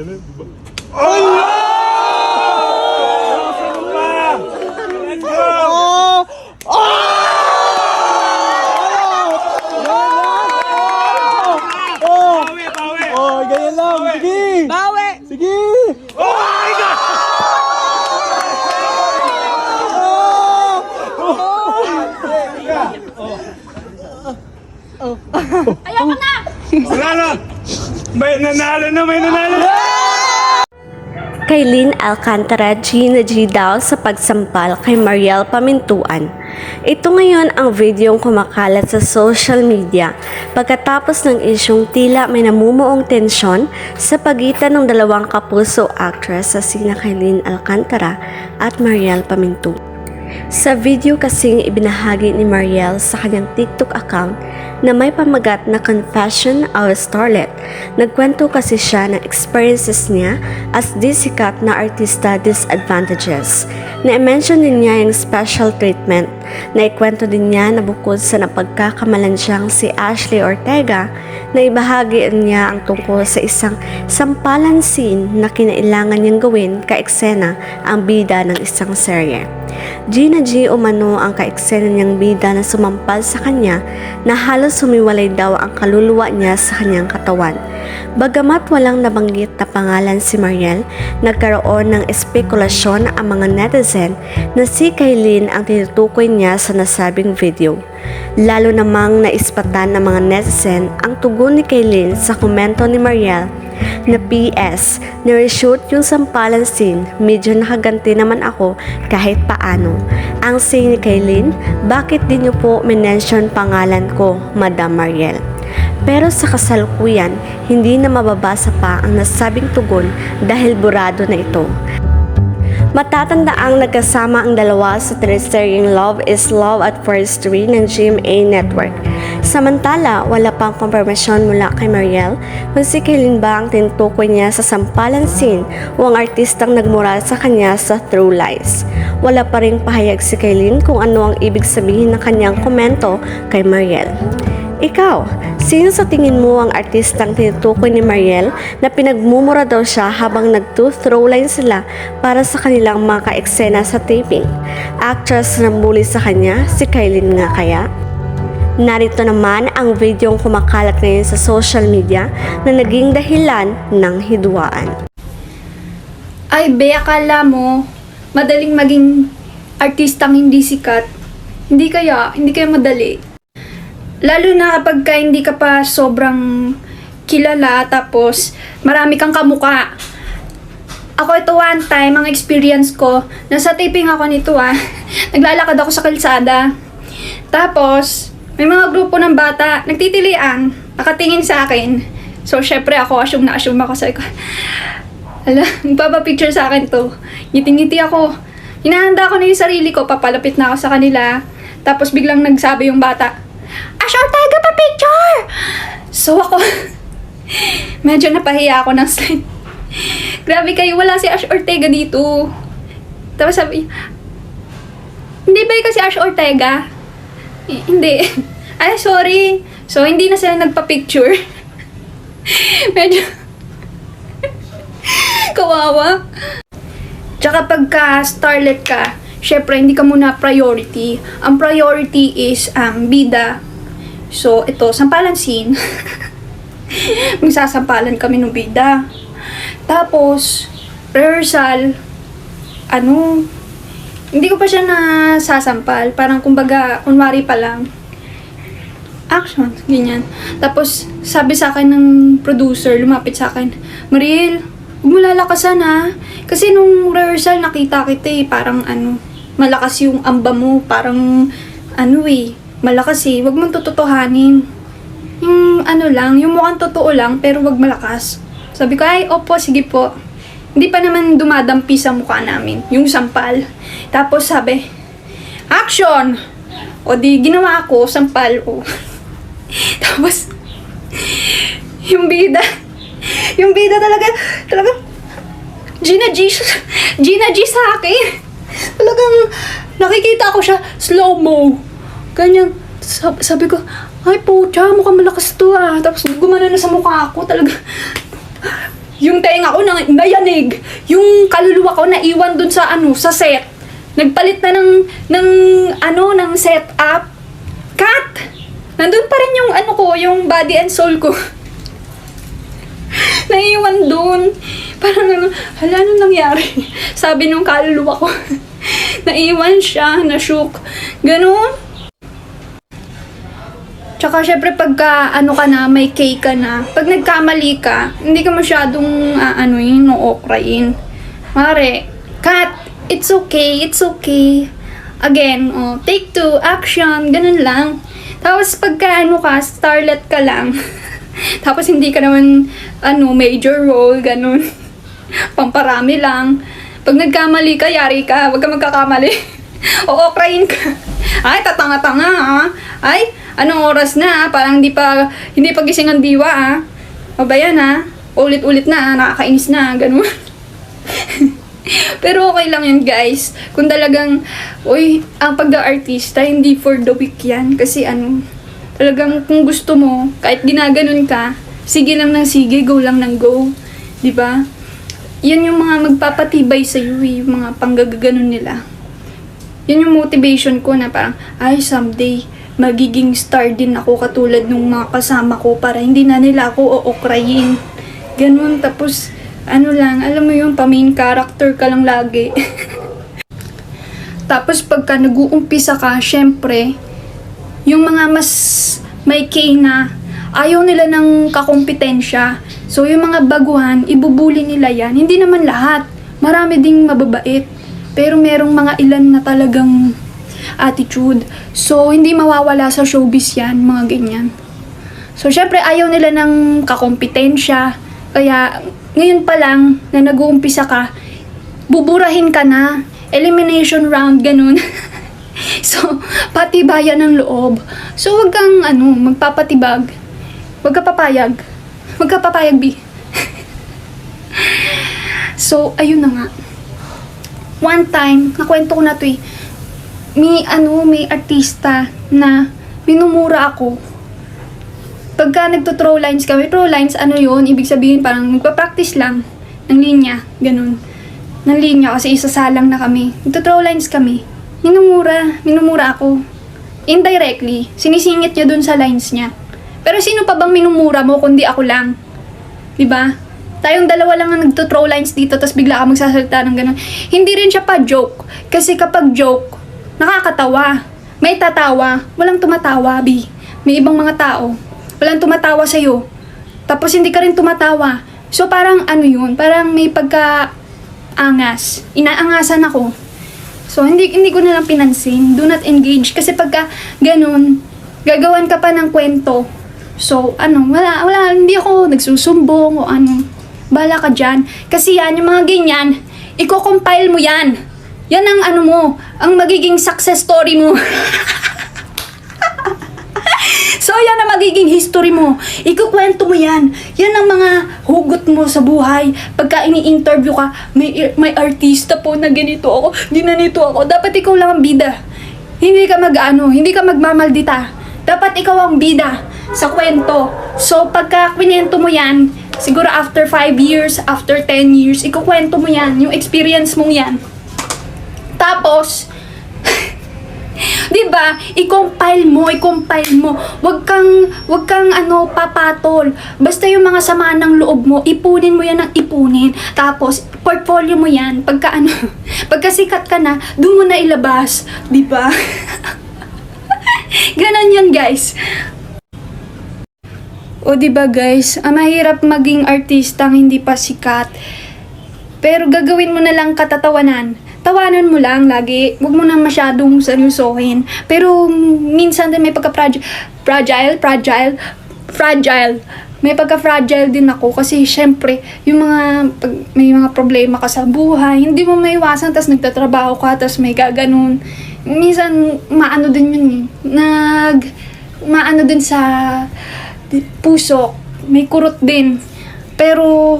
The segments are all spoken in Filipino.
Ganun, diba? Oh! Let's go! Bawi, bawi! Oh, ganyan lang. Sige! Bawi! Sige! Oh my God! Ayoko na! Wala na! May nanalo na, may nanalo na! Kay Lynn Alcantara, Gina G daw sa pagsampal kay Mariel Pamintuan. Ito ngayon ang videong kumakalat sa social media pagkatapos ng isyong tila may namumuong tensyon sa pagitan ng dalawang kapuso actress sa sina kay Lynn Alcantara at Mariel Pamintuan. Sa video kasing ibinahagi ni Mariel sa kanyang TikTok account na may pamagat na Confession of a Starlet. Nagkwento kasi siya ng experiences niya as di sikat na artista disadvantages. Na-mention din niya yung special treatment. Naikwento din niya na bukod sa napagkakamalan siyang si Ashley Ortega, na ibahagi niya ang tungkol sa isang sampalan scene na kinailangan niyang gawin ka-eksena ang bida ng isang serye. Gina G umano ang ka-eksena niyang bida na sumampal sa kanya na halos sumiwalay daw ang kaluluwa niya sa kanyang katawan. Bagamat walang nabanggit na pangalan si Mariel, nagkaroon ng espekulasyon ang mga netizen na si Kaylin ang tinutukoy niya sa nasabing video. Lalo namang naispatan ng mga netizen ang tugon ni Kaylin sa komento ni Mariel na PS, nireshoot yung sampalan scene, medyo nakaganti naman ako kahit paano. Ang say ni Kaylin, bakit di niyo po minention pangalan ko, Madam Mariel? Pero sa kasalukuyan, hindi na mababasa pa ang nasabing tugon dahil burado na ito. Matatandaang nagkasama ang dalawa sa teleseryeng Love is Love at First Read ng GMA Network. Samantala, wala pang konfirmasyon mula kay Mariel kung si Kaylin ba ang tinutukoy niya sa sampalan scene o ang artistang nagmura sa kanya sa True Lies. Wala pa ring pahayag si Kaylin kung ano ang ibig sabihin ng kanyang komento kay Mariel. Ikaw, sino sa tingin mo ang artistang tinutukoy ni Mariel na pinagmumura daw siya habang nag-throw-line sila para sa kanilang mga ka-eksena sa taping? Actress na bully sa kanya, si Kaylin nga kaya? Narito naman ang videong kumakalat ngayon sa social media na naging dahilan ng hidwaan. Ay, be, akala mo, madaling maging artistang hindi sikat. Hindi kaya madali. Lalo na kapag hindi ka pa sobrang kilala, tapos marami kang kamuka. Ako ito one time, ang experience ko, nasa taping ako nito naglalakad ako sa kalsada. Tapos, may mga grupo ng bata, nagtitilian, nakatingin sa akin. So, syempre ako, assume ako. Sabi ko, ala, magpapapicture sa akin to. Ngiti-ngiti ako. Hinahanda ko na yung sarili ko, papalapit na ako sa kanila. Tapos biglang nagsabi yung bata, Ash Ortega, pa-picture! So ako, medyo napahiya ako ng slide. Grabe kayo, wala si Ash Ortega dito. Tapos sabi, hindi ba kasi Ash Ortega? Hindi. Ay, sorry. So, hindi na sila nagpa-picture. Medyo kawawa. Tsaka pagka starlet ka, syempre, hindi ka muna priority. Ang priority is bida. So, ito, sampalan scene. Magsasampalan kami ng bida. Tapos, rehearsal, hindi ko pa siya nasasampal. Parang, kumbaga, kunwari pa lang. Action, ganyan. Tapos, sabi sa akin ng producer, lumapit sa akin, Mariel, huwag mo lalakasan Kasi nung rehearsal, nakita kita parang malakas yung amba mo, parang malakas huwag mong tututuhanin. Yung yung mukhang totoo lang, pero wag malakas. Sabi ko, ay, opo, sige po. Hindi pa naman dumadampi sa mukha namin, yung sampal. Tapos sabi, action! O di, ginawa ako, sampal ko. Tapos, yung bida talaga, Gina G sa akin. Talagang nakikita ko siya, slow-mo. Ganyan. Sabi ko, ay pucha, mukhang malakas to Tapos gumana na sa mukha ko. Talaga, Yung tenga ko nayanig. Yung kaluluwa ko naiwan dun sa sa set. Nagpalit na ng setup. Cut! Nandun pa rin yung yung body and soul ko. Naiwan dun. Parang hala, anong nangyari? Sabi nung kaluluwa ko. Naiwan siya, na-shook. Ganun. Tsaka syempre pagka ka na, may K ka na, pag nagkamali ka, hindi ka masyadong okrayin. Mare, cut, it's okay, it's okay. Again, take 2, action, ganun lang. Tapos pagka starlet ka lang, tapos hindi ka naman major role, ganun. Pamparami lang. Pag nagkamali ka, yari ka, wag ka magkakamali. O okrayin ka. Ay, tatanga-tanga ha. Ay, anong oras na? Parang hindi pa gising ang diwa ah. O ba yan ha? Ulit-ulit na, nakakainis na, ganun. Pero okay lang yun guys. Kung talagang, ang pagda-artista, hindi for the weak yan. Kasi talagang kung gusto mo, kahit ginaganon ka, sige lang ng sige, go lang ng go. Diba? Yan yung mga magpapatibay sa'yo yung mga panggaganon nila. Yun yung motivation ko na parang, someday, magiging star din ako katulad nung mga kasama ko para hindi na nila ako ookrayin. Ganun, tapos, alam mo yung pa-main character ka lang lagi. Tapos, pagka nag-uumpisa ka, syempre, yung mga mas may K na, ayaw nila ng kakompetensya. So, yung mga baguhan, ibubuli nila yan. Hindi naman lahat. Marami ding mababait. Pero merong mga ilan na talagang attitude. So, hindi mawawala sa showbiz yan, mga ganyan. So, syempre, ayaw nila ng kakompetensya. Kaya, ngayon pa lang, na nag-uumpisa ka, buburahin ka na. Elimination round, ganun. So, patibayan ng loob. So, wag kang, magpapatibag. Wag ka papayag. Wag ka papayag, B. So, ayun na nga. One time, nakwento ko na to eh. May artista na minumura ako. Pagka nagto-throw lines kami, throw lines, yun? Ibig sabihin, parang nagpa-practice lang ng linya, ganun. Ng linya, kasi isasalang na kami. Nagto-throw lines kami. Minumura ako. Indirectly, sinisingit niya dun sa lines niya. Pero sino pa bang minumura mo kundi ako lang? Diba? Tayong dalawa lang ang nagto-throw lines dito, tapos bigla ka magsasalita ng gano'n. Hindi rin siya pa joke. Kasi kapag joke, nakakatawa. May tatawa, walang tumatawa, B. May ibang mga tao, walang tumatawa sa'yo. Tapos hindi ka rin tumatawa. So parang yun, parang may pagka-angas. Inaangasan ako. So hindi ko na lang pinansin. Do not engage. Kasi pagka ganun, gagawan ka pa ng kwento. So wala, hindi ako nagsusumbong o Bala ka dyan. Kasi yan, yung mga ganyan, i-compile mo yan. Yan ang ang magiging success story mo. So, yan ang magiging history mo. Ikukwento mo yan. Yan ang mga hugot mo sa buhay. Pagka ini-interview ka, may artista po na ganito ako, ginanito ako. Dapat ikaw lang ang bida. Hindi ka hindi ka magmamaldita. Dapat ikaw ang bida sa kwento. So, pagka kwento mo yan, siguro after 5 years, after 10 years, ikukwento mo yan, yung experience mong yan. Tapos, diba, i-compile mo. Wag kang papatol. Basta yung mga samaan ng loob mo, ipunin mo yan ng ipunin. Tapos, portfolio mo yan. Pagka sikat ka na, doon mo na ilabas. Diba? Ganon yan, guys. O diba guys, mahirap maging artista hindi pa sikat. Pero gagawin mo na lang katatawanan. Tawanan mo lang lagi. Huwag mo na masyadong seryosohin. Pero minsan din may fragile. May pagka-fragile din ako kasi syempre, may mga problema ka sa buhay, hindi mo maiwasan, tas nagtatrabaho ka, tas may gaganon. Minsan, din yun eh. Din sa puso, may kurot din. Pero,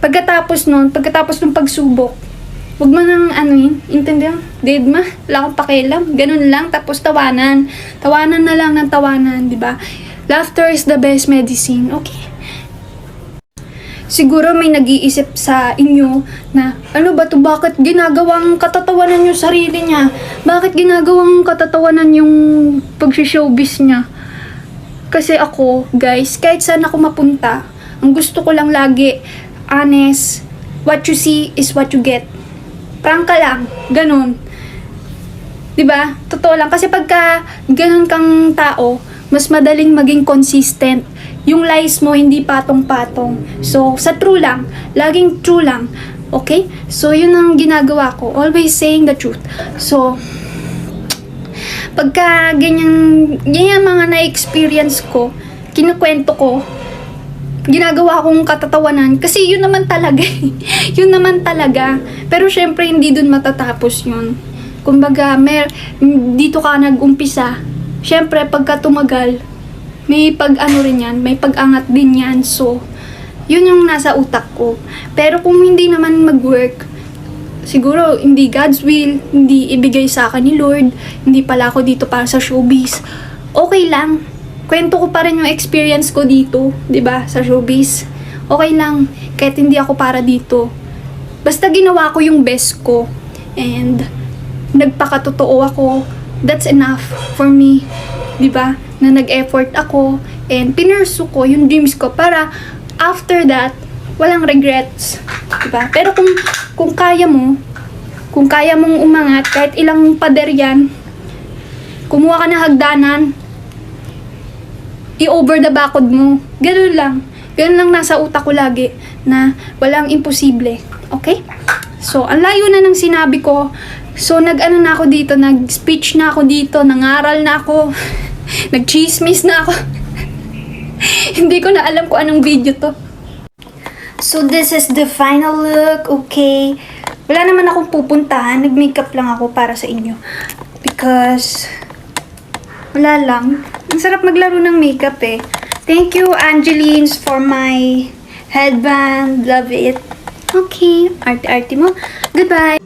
pagkatapos ng pagsubok, huwag mo nang intindihan? Dead ma? Wala akong pakialam. Ganun lang, tapos tawanan. Tawanan na lang ng tawanan, di ba? Laughter is the best medicine. Okay. siguro may nag-iisip sa inyo na, ano ba to, bakit ginagawang katatawanan yung sarili niya? Bakit ginagawang katatawanan yung pag-showbiz niya? Kasi ako, guys, kahit saan ako mapunta, ang gusto ko lang lagi, honest, what you see is what you get. Prangka lang, ganun. 'Di ba? Totoo lang. Kasi pagka ganun kang tao, mas madaling maging consistent. Yung lies mo, hindi patong-patong. So, sa true lang. Laging true lang. Okay? So, yun ang ginagawa ko. Always saying the truth. So, pagka ganyan mga na-experience ko, kinukwento ko, ginagawa kong katatawanan. Kasi yun naman talaga. Yun naman talaga. Pero syempre, hindi dun matatapos yun. Kumbaga, dito ka nag-umpisa. Syempre, pagka tumagal, may pag-ano rin yan, may pag-angat din yan. So, yun yung nasa utak ko. Pero kung hindi naman mag-work, siguro, hindi God's will, hindi ibigay sa akin ni Lord, hindi pala ako dito para sa showbiz, okay lang. Kwento ko pa rin yung experience ko dito, 'di ba, sa showbiz. Okay lang, kahit hindi ako para dito. Basta ginawa ko yung best ko. And nagpakatotoo ako, that's enough for me, 'di ba? Na nag-effort ako and pinursu ko yung dreams ko para after that walang regrets, 'di ba? Pero kung kaya mong umangat kahit ilang pader yan, kumuha ka ng hagdanan, i-over the bakod mo. Ganun lang. Ganun lang nasa utak ko lagi na walang imposible. Okay? So, ang layo na ng sinabi ko. So, nag-ano na ako dito, nag-speech na ako dito, nangaral na ako, nag-chismis na ako. Hindi ko na alam kung anong video to. So, this is the final look, okay? Wala naman akong pupuntahan, nag-makeup lang ako para sa inyo. Because, wala lang. Ang sarap maglaro ng makeup eh. Thank you, Angelines, for my headband. Love it. Okay, arte-arte mo. Goodbye.